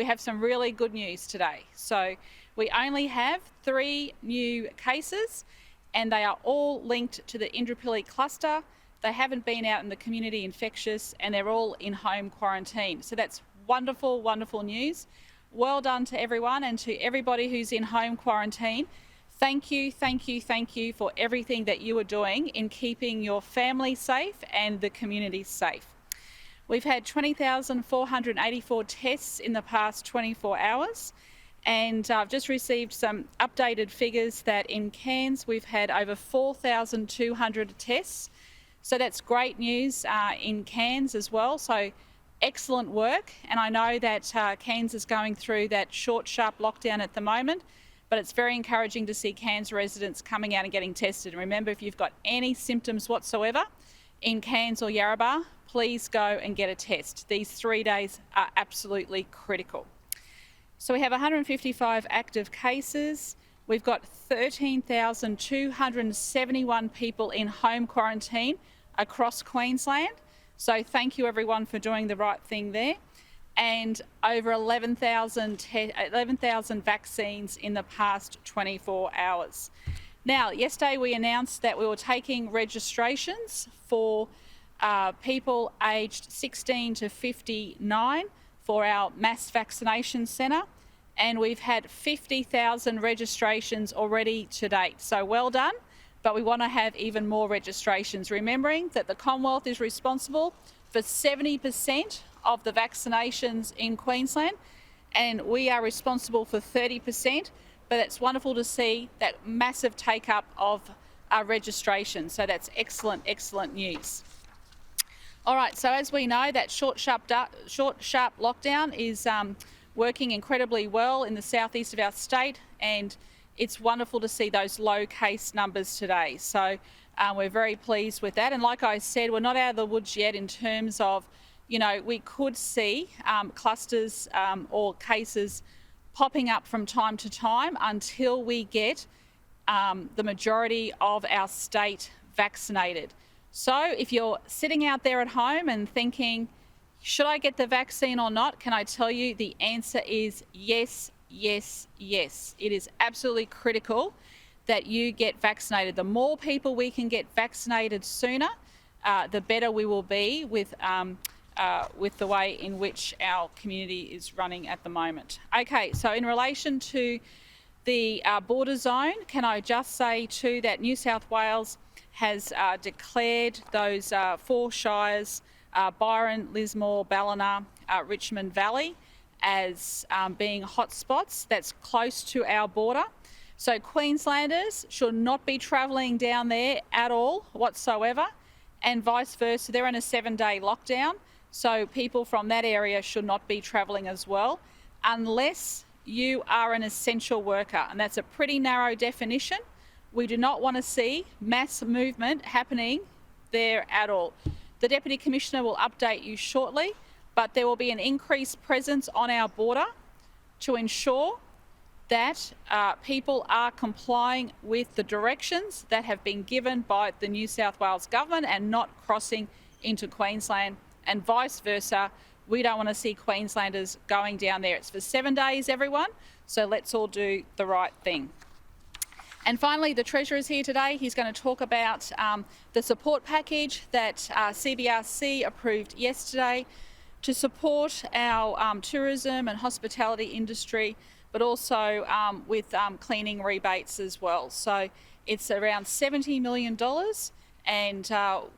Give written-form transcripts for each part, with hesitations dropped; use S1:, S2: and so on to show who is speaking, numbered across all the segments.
S1: we have some really good news today. So we only have 3 new cases, and they are all linked to the Indooroopilly cluster. They haven't been out in the community infectious, and they're all in home quarantine. So that's wonderful, wonderful news. Well done to everyone, and to everybody who's in home quarantine. Thank you, thank you, thank you for everything that you are doing in keeping your family safe and the community safe. We've had 20,484 tests in the past 24 hours, and I've just received some updated figures that in Cairns we've had over 4,200 tests. So that's great news in Cairns as well. So excellent work, and I know that Cairns is going through that short, sharp lockdown at the moment, but it's very encouraging to see Cairns residents coming out and getting tested. And remember, if you've got any symptoms whatsoever in Cairns or Yarrabah, please go and get a test. These 3 days are absolutely critical. So we have 155 active cases. We've got 13,271 people in home quarantine across Queensland. So thank you everyone for doing the right thing there. And over 11,000 vaccines in the past 24 hours. Now, yesterday we announced that we were taking registrations for people aged 16 to 59 for our mass vaccination centre, and we've had 50,000 registrations already to date. So well done, but we want to have even more registrations, remembering that the Commonwealth is responsible for 70% of the vaccinations in Queensland, and we are responsible for 30%, but it's wonderful to see that massive take-up of our registration. So that's excellent, excellent news. All right, so as we know, that short, sharp lockdown is working incredibly well in the southeast of our state, and it's wonderful to see those low case numbers today. So we're very pleased with that. And like I said, we're not out of the woods yet in terms of, you know, we could see clusters or cases popping up from time to time until we get the majority of our state vaccinated. So if you're sitting out there at home and thinking, should I get the vaccine or not? Can I tell you the answer is yes, yes, yes. It is absolutely critical that you get vaccinated. The more people we can get vaccinated sooner, the better we will be with the way in which our community is running at the moment. Okay, so in relation to the border zone, can I just say too that New South Wales has declared those 4 shires, Byron, Lismore, Ballina, Richmond Valley, as being hotspots that's close to our border. So Queenslanders should not be travelling down there at all whatsoever, and vice versa. They're in a 7-day lockdown, so people from that area should not be travelling as well, unless you are an essential worker, and that's a pretty narrow definition. We do not want to see mass movement happening there at all. The Deputy Commissioner will update you shortly, but there will be an increased presence on our border to ensure that people are complying with the directions that have been given by the New South Wales government and not crossing into Queensland, and vice versa. We don't want to see Queenslanders going down there. It's for 7 days, everyone, so let's all do the right thing. And finally, the Treasurer is here today. He's going to talk about the support package that CBRC approved yesterday to support our tourism and hospitality industry, but also with cleaning rebates as well. So it's around $70 million, and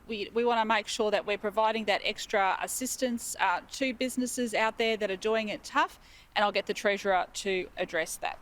S1: we want to make sure that we're providing that extra assistance to businesses out there that are doing it tough, and I'll get the Treasurer to address that.